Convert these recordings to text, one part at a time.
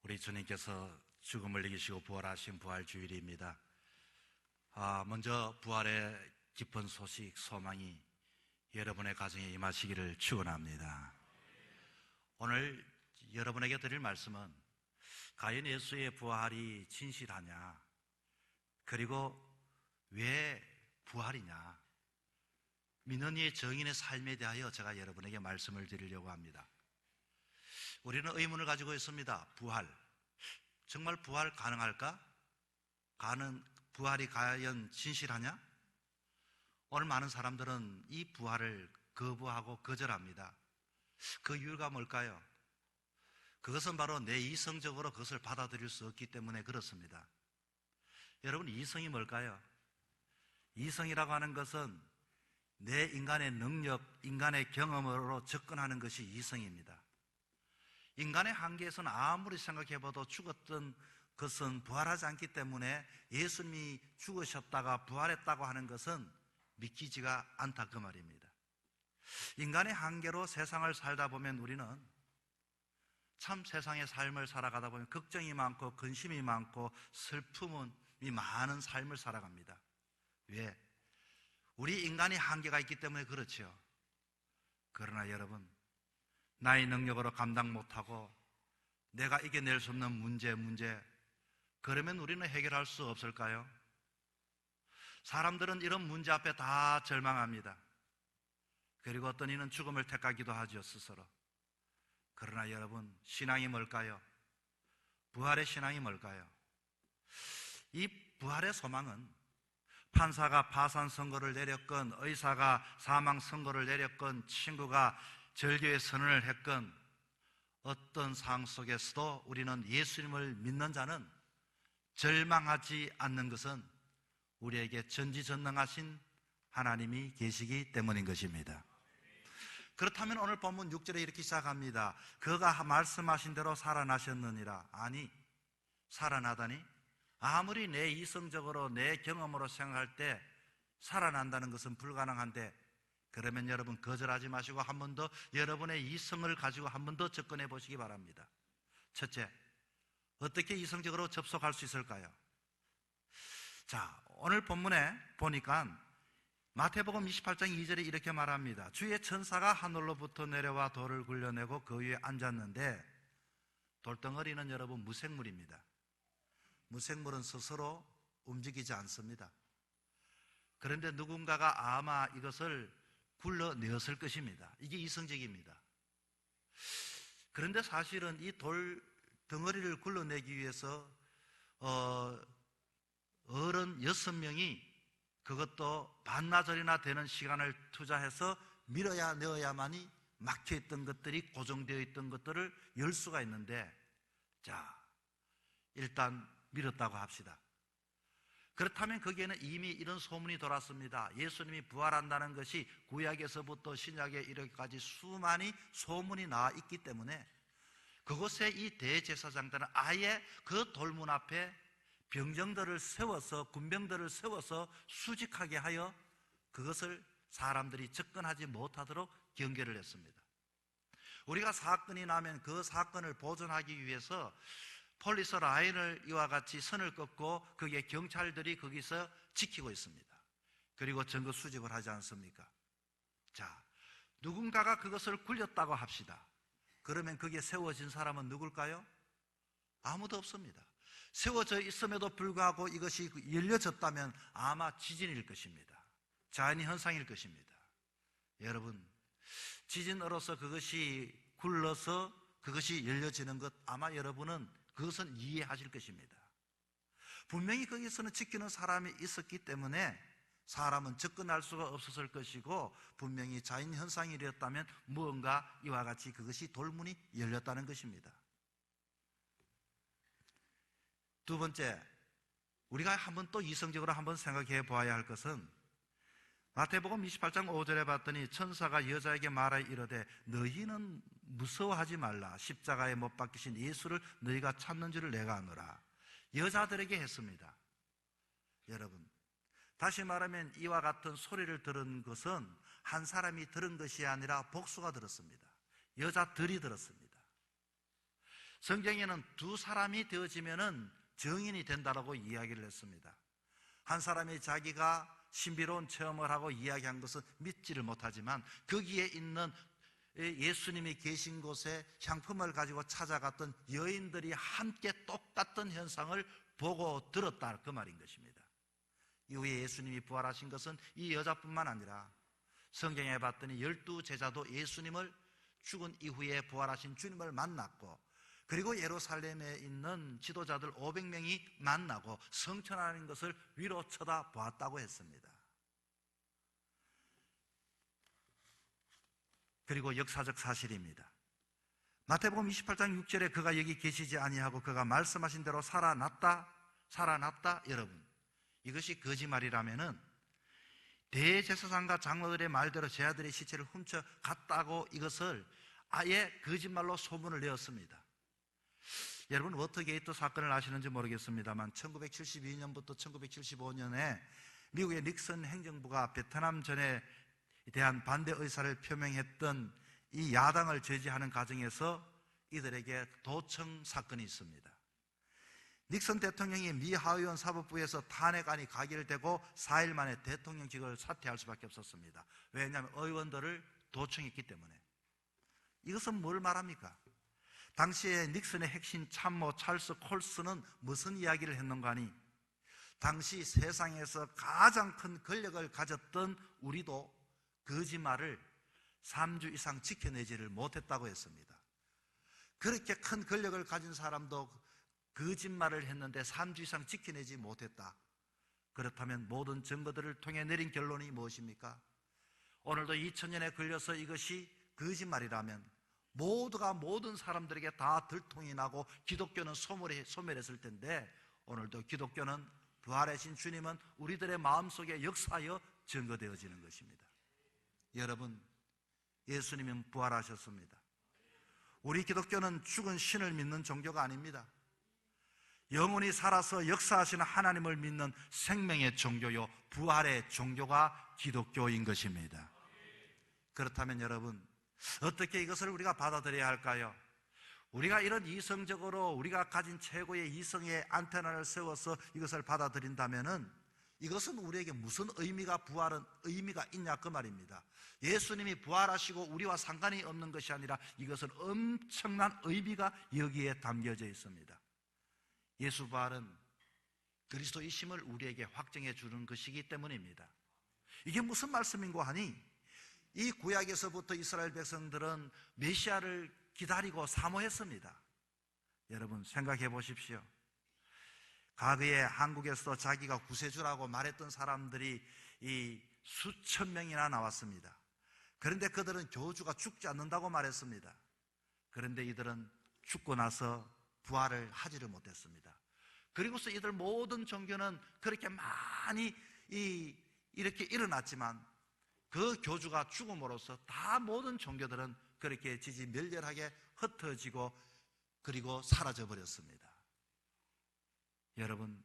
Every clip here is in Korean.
우리 주님께서 죽음을 이기시고 부활하신 부활주일입니다. 먼저 부활의 깊은 소식, 소망이 여러분의 가정에 임하시기를 축원합니다. 오늘 여러분에게 드릴 말씀은 과연 예수의 부활이 진실하냐, 그리고 왜 부활이냐, 믿는 이의 정인의 삶에 대하여 제가 여러분에게 말씀을 드리려고 합니다. 우리는 의문을 가지고 있습니다. 부활, 정말 부활 가능할까? 부활이 과연 진실하냐? 오늘 많은 사람들은 이 부활을 거부하고 거절합니다. 그 이유가 뭘까요? 그것은 바로 내 이성적으로 그것을 받아들일 수 없기 때문에 그렇습니다. 여러분, 이성이 뭘까요? 이성이라고 하는 것은 내 인간의 능력, 인간의 경험으로 접근하는 것이 이성입니다. 인간의 한계에서는 아무리 생각해봐도 죽었던 것은 부활하지 않기 때문에 예수님이 죽으셨다가 부활했다고 하는 것은 믿기지가 않다, 그 말입니다. 인간의 한계로 세상을 살다 보면 우리는 참 세상의 삶을 살아가다 보면 걱정이 많고 근심이 많고 슬픔이 많은 삶을 살아갑니다. 왜? 우리 인간의 한계가 있기 때문에 그렇죠. 그러나 여러분, 나의 능력으로 감당 못하고 내가 이겨낼 수 없는 문제, 그러면 우리는 해결할 수 없을까요? 사람들은 이런 문제 앞에 다 절망합니다. 그리고 어떤 이는 죽음을 택하기도 하죠, 스스로. 그러나 여러분, 신앙이 뭘까요? 부활의 신앙이 뭘까요? 이 부활의 소망은 판사가 파산 선고를 내렸건, 의사가 사망 선고를 내렸건, 친구가 절교의 선언을 했건, 어떤 상황 속에서도 우리는 예수님을 믿는 자는 절망하지 않는 것은 우리에게 전지전능하신 하나님이 계시기 때문인 것입니다. 그렇다면 오늘 본문 6절에 이렇게 시작합니다. 그가 말씀하신 대로 살아나셨느니라. 아니, 살아나다니? 아무리 내 이성적으로 내 경험으로 생각할 때 살아난다는 것은 불가능한데, 그러면 여러분 거절하지 마시고 한 번 더 여러분의 이성을 가지고 한 번 더 접근해 보시기 바랍니다. 첫째, 어떻게 이성적으로 접속할 수 있을까요? 자, 오늘 본문에 보니까 마태복음 28장 2절에 이렇게 말합니다. 주의 천사가 하늘로부터 내려와 돌을 굴려내고 그 위에 앉았는데, 돌덩어리는 여러분 무생물입니다. 무생물은 스스로 움직이지 않습니다. 그런데 누군가가 아마 이것을 굴러내었을 것입니다. 이게 이성적입니다. 그런데 사실은 이 돌 덩어리를 굴러내기 위해서 어른 6명이 그것도 반나절이나 되는 시간을 투자해서 밀어야 내어야만이 막혀있던 것들이, 고정되어 있던 것들을 열 수가 있는데, 자, 일단 밀었다고 합시다. 그렇다면 거기에는 이미 이런 소문이 돌았습니다. 예수님이 부활한다는 것이 구약에서부터 신약에 이르기까지 수많이 소문이 나와 있기 때문에 그곳에 이 대제사장들은 아예 그 돌문 앞에 병정들을 세워서, 군병들을 세워서 수직하게 하여 그것을 사람들이 접근하지 못하도록 경계를 했습니다. 우리가 사건이 나면 그 사건을 보존하기 위해서 폴리스 라인을 이와 같이 선을 긋고 거기에 경찰들이 거기서 지키고 있습니다. 그리고 증거 수집을 하지 않습니까? 자, 누군가가 그것을 굴렸다고 합시다. 그러면 거기에 세워진 사람은 누굴까요? 아무도 없습니다. 세워져 있음에도 불구하고 이것이 열려졌다면 아마 지진일 것입니다. 자연의 현상일 것입니다. 여러분, 지진으로서 그것이 굴러서 그것이 열려지는 것, 아마 여러분은 그것은 이해하실 것입니다. 분명히 거기서는 지키는 사람이 있었기 때문에 사람은 접근할 수가 없었을 것이고, 분명히 자연 현상이 일었다면 무언가 이와 같이 그것이 돌문이 열렸다는 것입니다. 두 번째, 우리가 한번 또 이성적으로 한번 생각해 보아야 할 것은, 마태복음 28장 5절에 봤더니 천사가 여자에게 말하여 이르되 너희는 무서워하지 말라. 십자가에 못 박히신 예수를 너희가 찾는 줄을 내가 아노라. 여자들에게 했습니다. 여러분, 다시 말하면 이와 같은 소리를 들은 것은 한 사람이 들은 것이 아니라 복수가 들었습니다. 여자들이 들었습니다. 성경에는 두 사람이 되어지면은 정인이 된다라고 이야기를 했습니다. 한 사람이 자기가 신비로운 체험을 하고 이야기한 것은 믿지를 못하지만 거기에 있는 예수님이 계신 곳에 향품을 가지고 찾아갔던 여인들이 함께 똑같은 현상을 보고 들었다, 그 말인 것입니다. 이후에 예수님이 부활하신 것은 이 여자뿐만 아니라 성경에 봤더니 12제자도 예수님을 죽은 이후에 부활하신 주님을 만났고, 그리고 예루살렘에 있는 지도자들 500명이 만나고 성천하는 것을 위로 쳐다보았다고 했습니다. 그리고 역사적 사실입니다. 마태복음 28장 6절에 그가 여기 계시지 아니하고 그가 말씀하신 대로 살아났다. 여러분, 이것이 거짓말이라면은 대제사장과 장로들의 말대로 제 아들의 시체를 훔쳐갔다고 이것을 아예 거짓말로 소문을 내었습니다. 여러분, 워터게이트 사건을 아시는지 모르겠습니다만 1972년부터 1975년에 미국의 닉슨 행정부가 베트남전에 대한 반대 의사를 표명했던 이 야당을 제지하는 과정에서 이들에게 도청 사건이 있습니다. 닉슨 대통령이 미 하의원 사법부에서 탄핵안이 가결되고 4일 만에 대통령직을 사퇴할 수밖에 없었습니다. 왜냐하면 의원들을 도청했기 때문에. 이것은 뭘 말합니까? 당시에 닉슨의 핵심 참모 찰스 콜스는 무슨 이야기를 했는가 하니, 당시 세상에서 가장 큰 권력을 가졌던 우리도 거짓말을 3주 이상 지켜내지를 못했다고 했습니다. 그렇게 큰 권력을 가진 사람도 거짓말을 했는데 3주 이상 지켜내지 못했다. 그렇다면 모든 증거들을 통해 내린 결론이 무엇입니까? 오늘도 2000년에 걸려서 이것이 거짓말이라면 모두가 모든 사람들에게 다 들통이 나고 기독교는 소멸했을 텐데, 오늘도 기독교는 부활하신 주님은 우리들의 마음속에 역사하여 증거되어지는 것입니다. 여러분, 예수님은 부활하셨습니다. 우리 기독교는 죽은 신을 믿는 종교가 아닙니다. 영원히 살아서 역사하시는 하나님을 믿는 생명의 종교요, 부활의 종교가 기독교인 것입니다. 그렇다면 여러분, 어떻게 이것을 우리가 받아들여야 할까요? 우리가 이런 이성적으로 우리가 가진 최고의 이성의 안테나를 세워서 이것을 받아들인다면은 이것은 우리에게 무슨 부활은 의미가 있냐, 그 말입니다. 예수님이 부활하시고 우리와 상관이 없는 것이 아니라 이것은 엄청난 의미가 여기에 담겨져 있습니다. 예수 부활은 그리스도이심을 우리에게 확증해 주는 것이기 때문입니다. 이게 무슨 말씀인고 하니, 이 구약에서부터 이스라엘 백성들은 메시아를 기다리고 사모했습니다. 여러분, 생각해 보십시오. 과거에 한국에서 자기가 구세주라고 말했던 사람들이 이 수천 명이나 나왔습니다. 그런데 그들은 교주가 죽지 않는다고 말했습니다. 그런데 이들은 죽고 나서 부활을 하지를 못했습니다. 그리고서 이들 모든 종교는 그렇게 많이 이렇게 일어났지만 그 교주가 죽음으로써 다 모든 종교들은 그렇게 지지멸렬하게 흩어지고 그리고 사라져 버렸습니다. 여러분,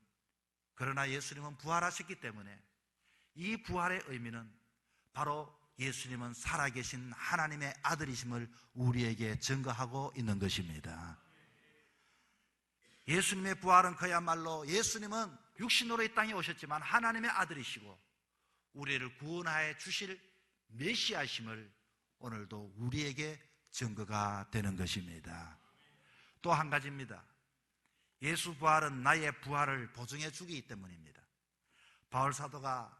그러나 예수님은 부활하셨기 때문에 이 부활의 의미는 바로 예수님은 살아계신 하나님의 아들이심을 우리에게 증거하고 있는 것입니다. 예수님의 부활은 그야말로 예수님은 육신으로 이 땅에 오셨지만 하나님의 아들이시고 우리를 구원하여 주실 메시아심을 오늘도 우리에게 증거가 되는 것입니다. 또 한 가지입니다. 예수 부활은 나의 부활을 보증해 주기 때문입니다. 바울 사도가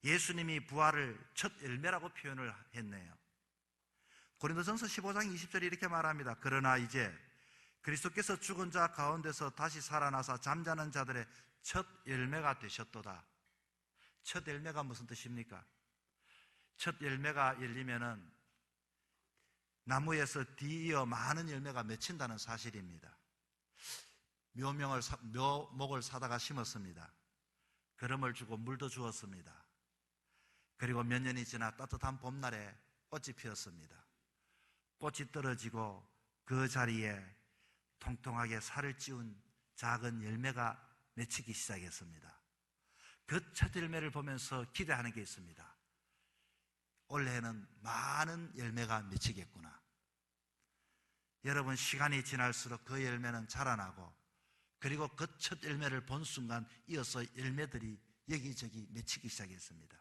예수님이 부활을 첫 열매라고 표현을 했네요. 고린도전서 15장 20절에 이렇게 말합니다. 그러나 이제 그리스도께서 죽은 자 가운데서 다시 살아나사 잠자는 자들의 첫 열매가 되셨도다. 첫 열매가 무슨 뜻입니까? 첫 열매가 열리면은 나무에서 뒤이어 많은 열매가 맺힌다는 사실입니다. 묘목을 사다가 심었습니다. 거름을 주고 물도 주었습니다. 그리고 몇 년이 지나 따뜻한 봄날에 꽃이 피었습니다. 꽃이 떨어지고 그 자리에 통통하게 살을 찌운 작은 열매가 맺히기 시작했습니다. 그 첫 열매를 보면서 기대하는 게 있습니다. 올해는 많은 열매가 맺히겠구나. 여러분, 시간이 지날수록 그 열매는 자라나고, 그리고 그 첫 열매를 본 순간 이어서 열매들이 여기저기 맺히기 시작했습니다.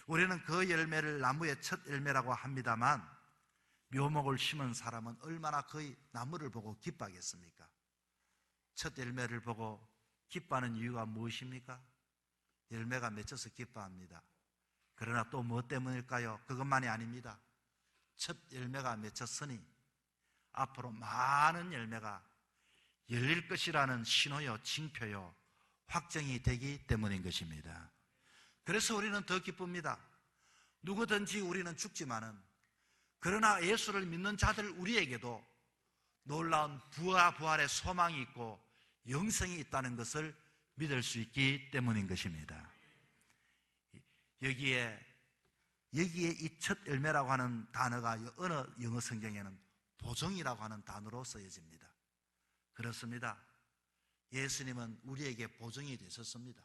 우리는 그 열매를 나무의 첫 열매라고 합니다만, 묘목을 심은 사람은 얼마나 그 나무를 보고 기뻐하겠습니까? 첫 열매를 보고 기뻐하는 이유가 무엇입니까? 열매가 맺혀서 기뻐합니다. 그러나 또 무엇 때문일까요? 그것만이 아닙니다. 첫 열매가 맺혔으니 앞으로 많은 열매가 열릴 것이라는 신호요, 징표요, 확정이 되기 때문인 것입니다. 그래서 우리는 더 기쁩니다. 누구든지 우리는 죽지만은, 그러나 예수를 믿는 자들 우리에게도 놀라운 부활의 소망이 있고 영생이 있다는 것을 믿을 수 있기 때문인 것입니다. 여기에 이 첫 열매라고 하는 단어가 어느 영어 성경에는 보정이라고 하는 단어로 쓰여집니다. 그렇습니다. 예수님은 우리에게 보정이 되셨습니다.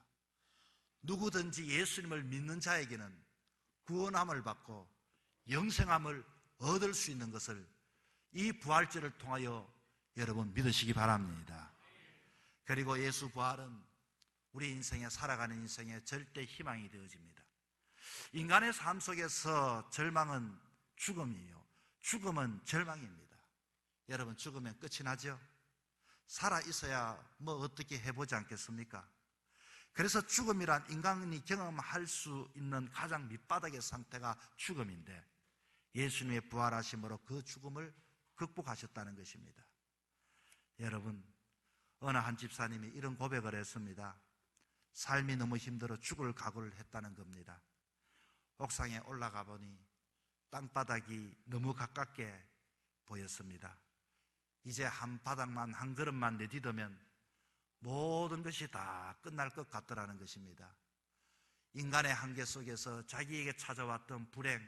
누구든지 예수님을 믿는 자에게는 구원함을 받고 영생함을 얻을 수 있는 것을 이 부활절을 통하여 여러분 믿으시기 바랍니다. 그리고 예수 부활은 우리 인생에, 살아가는 인생에 절대 희망이 되어집니다. 인간의 삶 속에서 절망은 죽음이에요. 죽음은 절망입니다. 여러분, 죽으면 끝이 나죠? 살아있어야 뭐 어떻게 해보지 않겠습니까? 그래서 죽음이란 인간이 경험할 수 있는 가장 밑바닥의 상태가 죽음인데, 예수님의 부활하심으로 그 죽음을 극복하셨다는 것입니다. 여러분, 어느 한 집사님이 이런 고백을 했습니다. 삶이 너무 힘들어 죽을 각오를 했다는 겁니다. 옥상에 올라가 보니 땅바닥이 너무 가깝게 보였습니다. 이제 한 바닥만, 한 걸음만 내딛으면 모든 것이 다 끝날 것 같더라는 것입니다. 인간의 한계 속에서 자기에게 찾아왔던 불행,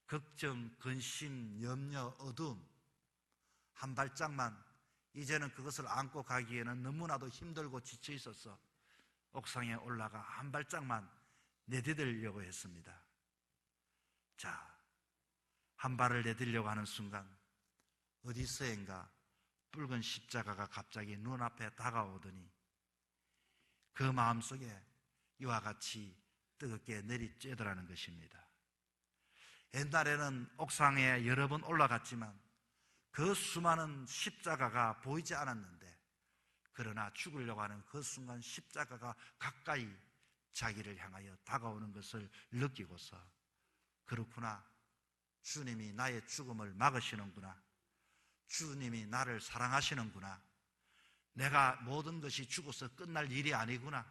걱정, 근심, 염려, 어두움, 한 발짝만, 이제는 그것을 안고 가기에는 너무나도 힘들고 지쳐 있어서 옥상에 올라가 한 발짝만 내디디려고 했습니다. 자, 한 발을 내디려고 하는 순간 어디서인가 붉은 십자가가 갑자기 눈앞에 다가오더니 그 마음속에 이와 같이 뜨겁게 내리쬐더라는 것입니다. 옛날에는 옥상에 여러 번 올라갔지만 그 수많은 십자가가 보이지 않았는데, 그러나 죽으려고 하는 그 순간 십자가가 가까이 자기를 향하여 다가오는 것을 느끼고서, 그렇구나, 주님이 나의 죽음을 막으시는구나, 주님이 나를 사랑하시는구나, 내가 모든 것이 죽어서 끝날 일이 아니구나,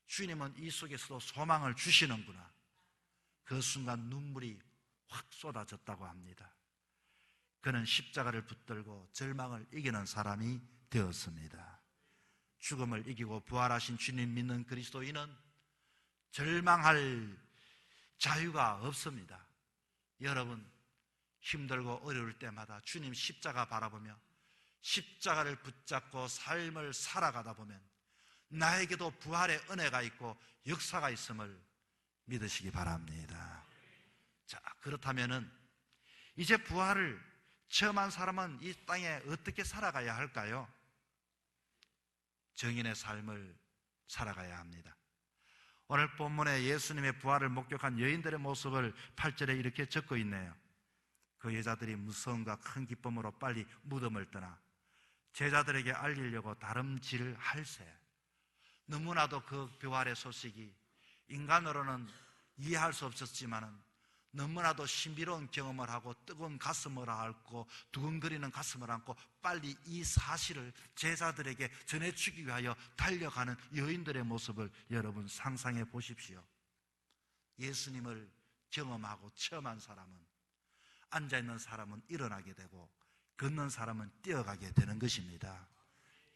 주님은 이 속에서도 소망을 주시는구나, 그 순간 눈물이 확 쏟아졌다고 합니다. 그는 십자가를 붙들고 절망을 이기는 사람이 되었습니다. 죽음을 이기고 부활하신 주님 믿는 그리스도인은 절망할 자유가 없습니다. 여러분, 힘들고 어려울 때마다 주님 십자가 바라보며 십자가를 붙잡고 삶을 살아가다 보면 나에게도 부활의 은혜가 있고 역사가 있음을 믿으시기 바랍니다. 자, 그렇다면은 이제 부활을 체험한 사람은 이 땅에 어떻게 살아가야 할까요? 정인의 삶을 살아가야 합니다. 오늘 본문에 예수님의 부활을 목격한 여인들의 모습을 8절에 이렇게 적고 있네요. 그 여자들이 무서움과 큰 기쁨으로 빨리 무덤을 떠나 제자들에게 알리려고 다름질할세. 너무나도 그 부활의 소식이 인간으로는 이해할 수 없었지만은 너무나도 신비로운 경험을 하고 뜨거운 가슴을 앓고 두근거리는 가슴을 안고 빨리 이 사실을 제자들에게 전해주기 위하여 달려가는 여인들의 모습을 여러분 상상해 보십시오. 예수님을 경험하고 체험한 사람은, 앉아있는 사람은 일어나게 되고 걷는 사람은 뛰어가게 되는 것입니다.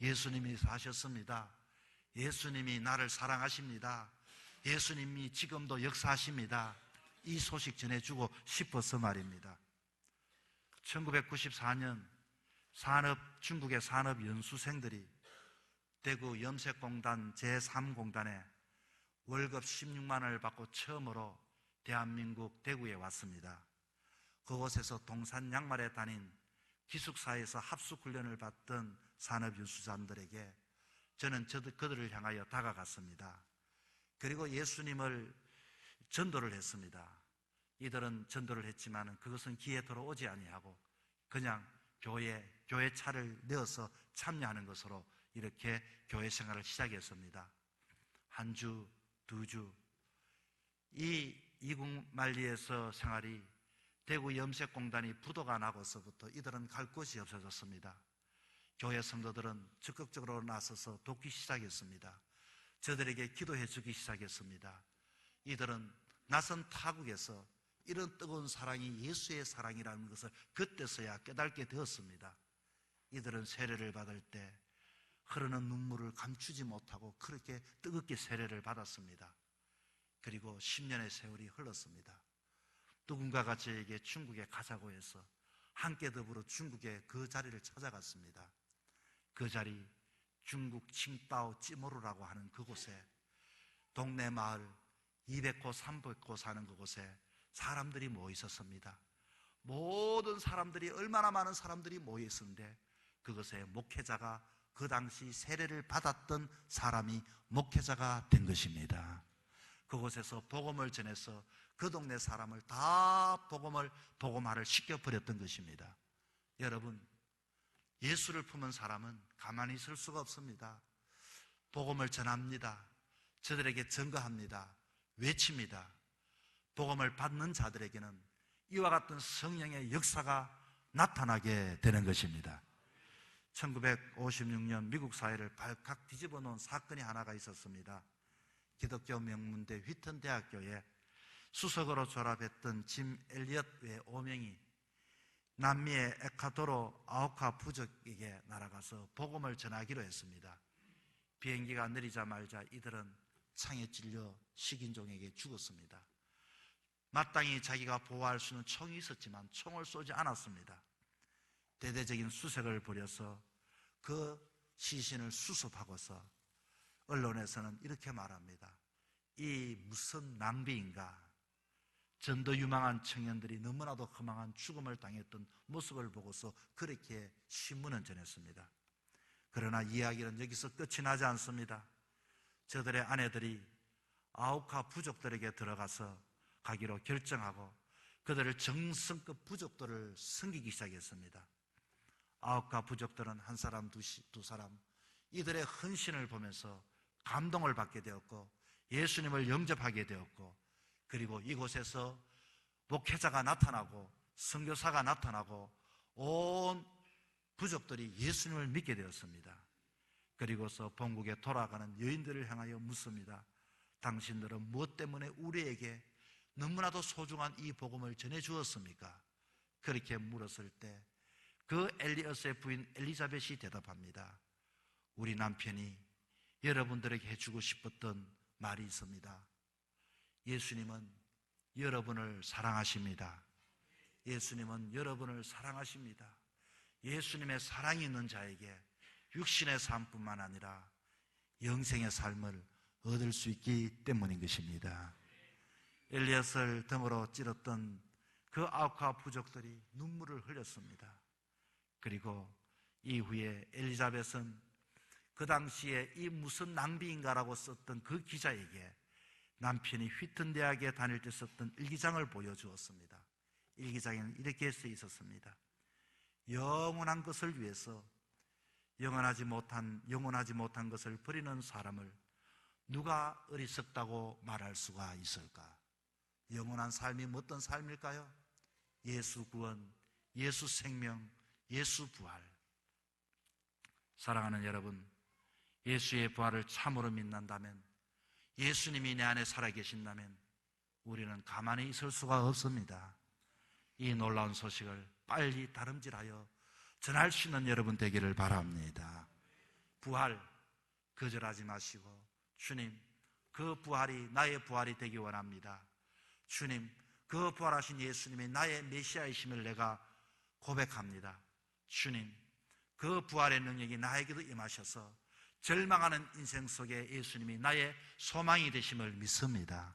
예수님이 사셨습니다. 예수님이 나를 사랑하십니다. 예수님이 지금도 역사하십니다. 이 소식 전해주고 싶어서 말입니다. 1994년 중국의 산업연수생들이 대구 염색공단 제3공단에 월급 16만 원을 받고 처음으로 대한민국 대구에 왔습니다. 그곳에서 동산 양말에 다닌 기숙사에서 합숙훈련을 받던 산업유수자들에게 저는 그들을 향하여 다가갔습니다. 그리고 예수님을 전도를 했습니다. 이들은 전도를 했지만 그것은 귀에 들어오지 아니하고 그냥 교회 차를 내어서 참여하는 것으로 이렇게 교회 생활을 시작했습니다. 한 주, 두 주, 이 이국만리에서 생활이 대구 염색공단이 부도가 나고서부터 이들은 갈 곳이 없어졌습니다. 교회 성도들은 적극적으로 나서서 돕기 시작했습니다. 저들에게 기도해 주기 시작했습니다. 이들은 낯선 타국에서 이런 뜨거운 사랑이 예수의 사랑이라는 것을 그때서야 깨닫게 되었습니다. 이들은 세례를 받을 때 흐르는 눈물을 감추지 못하고 그렇게 뜨겁게 세례를 받았습니다. 그리고 10년의 세월이 흘렀습니다. 누군가가 저에게 중국에 가자고 해서 함께 더불어 중국의 그 자리를 찾아갔습니다. 그 자리, 중국 칭다오 찌모루라고 하는 그곳에 동네 마을 200호, 300호 사는 그곳에 사람들이 모여 있었습니다. 모든 사람들이, 얼마나 많은 사람들이 모여 있었는데 그것에 목회자가, 그 당시 세례를 받았던 사람이 목회자가 된 것입니다. 그곳에서 복음을 전해서 그 동네 사람을 다 복음화를 시켜버렸던 것입니다. 여러분, 예수를 품은 사람은 가만히 있을 수가 없습니다. 복음을 전합니다. 저들에게 증거합니다. 외칩니다. 복음을 받는 자들에게는 이와 같은 성령의 역사가 나타나게 되는 것입니다. 1956년 미국 사회를 발칵 뒤집어 놓은 사건이 하나가 있었습니다. 기독교 명문대 휘튼 대학교에 수석으로 졸업했던 짐 엘리엇 외 5명이 남미의 에콰도르 아우카 부족에게 날아가서 복음을 전하기로 했습니다. 비행기가 내리자마자 이들은 창에 찔려 식인종에게 죽었습니다. 마땅히 자기가 보호할 수 있는 총이 있었지만 총을 쏘지 않았습니다. 대대적인 수색을 벌여서 그 시신을 수습하고서 언론에서는 이렇게 말합니다. 이 무슨 낭비인가? 전도 유망한 청년들이 너무나도 허망한 죽음을 당했던 모습을 보고서 그렇게 신문은 전했습니다. 그러나 이야기는 여기서 끝이 나지 않습니다. 저들의 아내들이 아우카 부족들에게 들어가서 가기로 결정하고 그들을 정성껏 부족들을 섬기기 시작했습니다. 아우카 부족들은 한 사람, 두 사람, 이들의 헌신을 보면서 감동을 받게 되었고 예수님을 영접하게 되었고, 그리고 이곳에서 목회자가 나타나고 선교사가 나타나고 온 부족들이 예수님을 믿게 되었습니다. 그리고서 본국에 돌아가는 여인들을 향하여 묻습니다. 당신들은 무엇 때문에 우리에게 너무나도 소중한 이 복음을 전해 주었습니까? 그렇게 물었을 때 그 엘리엇의 부인 엘리자벳이 대답합니다. 우리 남편이 여러분들에게 해주고 싶었던 말이 있습니다. 예수님은 여러분을 사랑하십니다. 예수님은 여러분을 사랑하십니다. 예수님의 사랑이 있는 자에게 육신의 삶뿐만 아니라 영생의 삶을 얻을 수 있기 때문인 것입니다. 엘리엇을 덤으로 찔렀던 그 아우카 부족들이 눈물을 흘렸습니다. 그리고 이후에 엘리자벳은 그 당시에 이 무슨 낭비인가라고 썼던 그 기자에게 남편이 휘튼 대학에 다닐 때 썼던 일기장을 보여주었습니다. 일기장에는 이렇게 써 있었습니다. 영원한 것을 위해서 영원하지 못한 것을 버리는 사람을 누가 어리석다고 말할 수가 있을까? 영원한 삶이 어떤 삶일까요? 예수 구원, 예수 생명, 예수 부활. 사랑하는 여러분, 예수의 부활을 참으로 믿는다면, 예수님이 내 안에 살아계신다면 우리는 가만히 있을 수가 없습니다. 이 놀라운 소식을 빨리 다름질하여 전할 수 있는 여러분 되기를 바랍니다. 부활 거절하지 마시고, 주님, 그 부활이 나의 부활이 되기 원합니다. 주님, 그 부활하신 예수님이 나의 메시아이심을 내가 고백합니다. 주님, 그 부활의 능력이 나에게도 임하셔서 절망하는 인생 속에 예수님이 나의 소망이 되심을 믿습니다.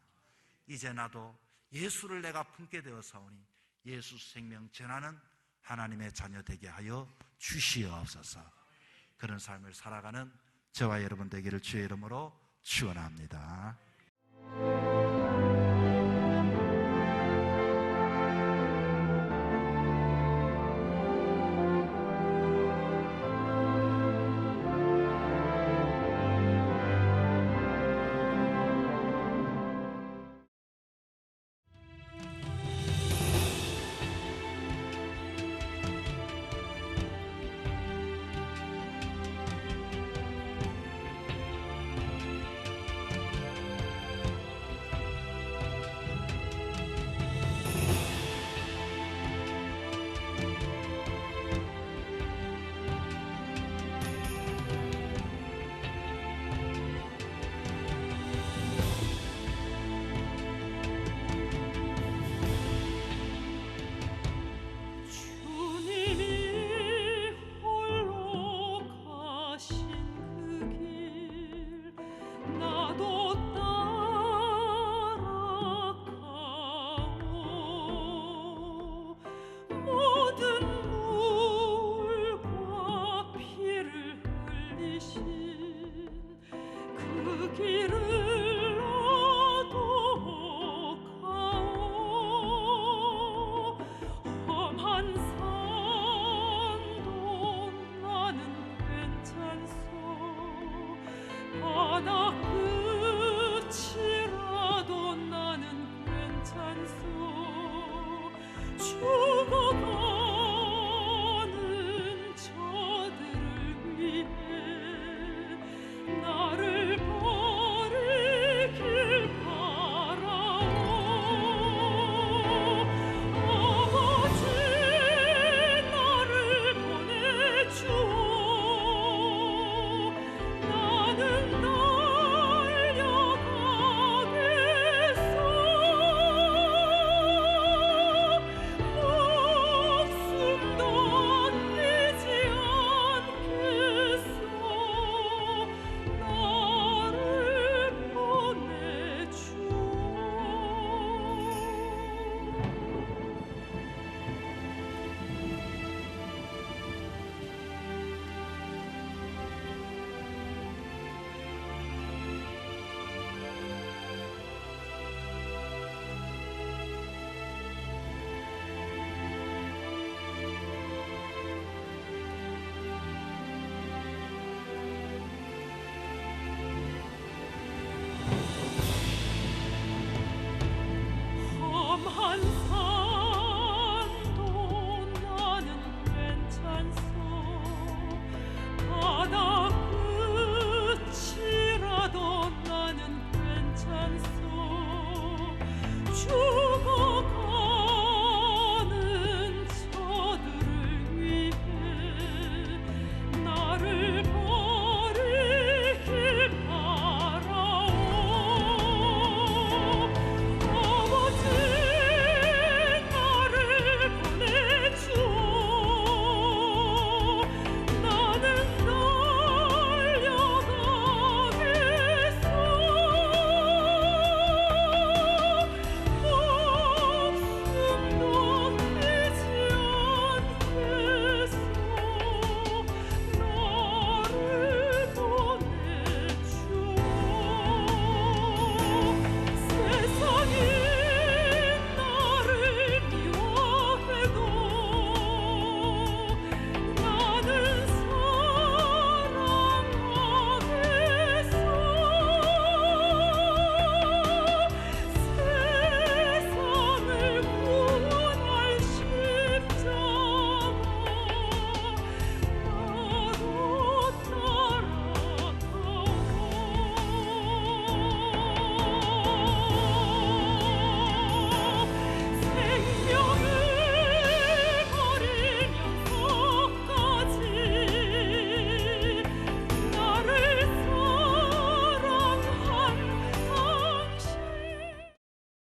이제 나도 예수를 내가 품게 되어사오니 예수 생명 전하는 하나님의 자녀 되게 하여 주시옵소서. 그런 삶을 살아가는 저와 여러분 되기를 주의 이름으로 축원합니다.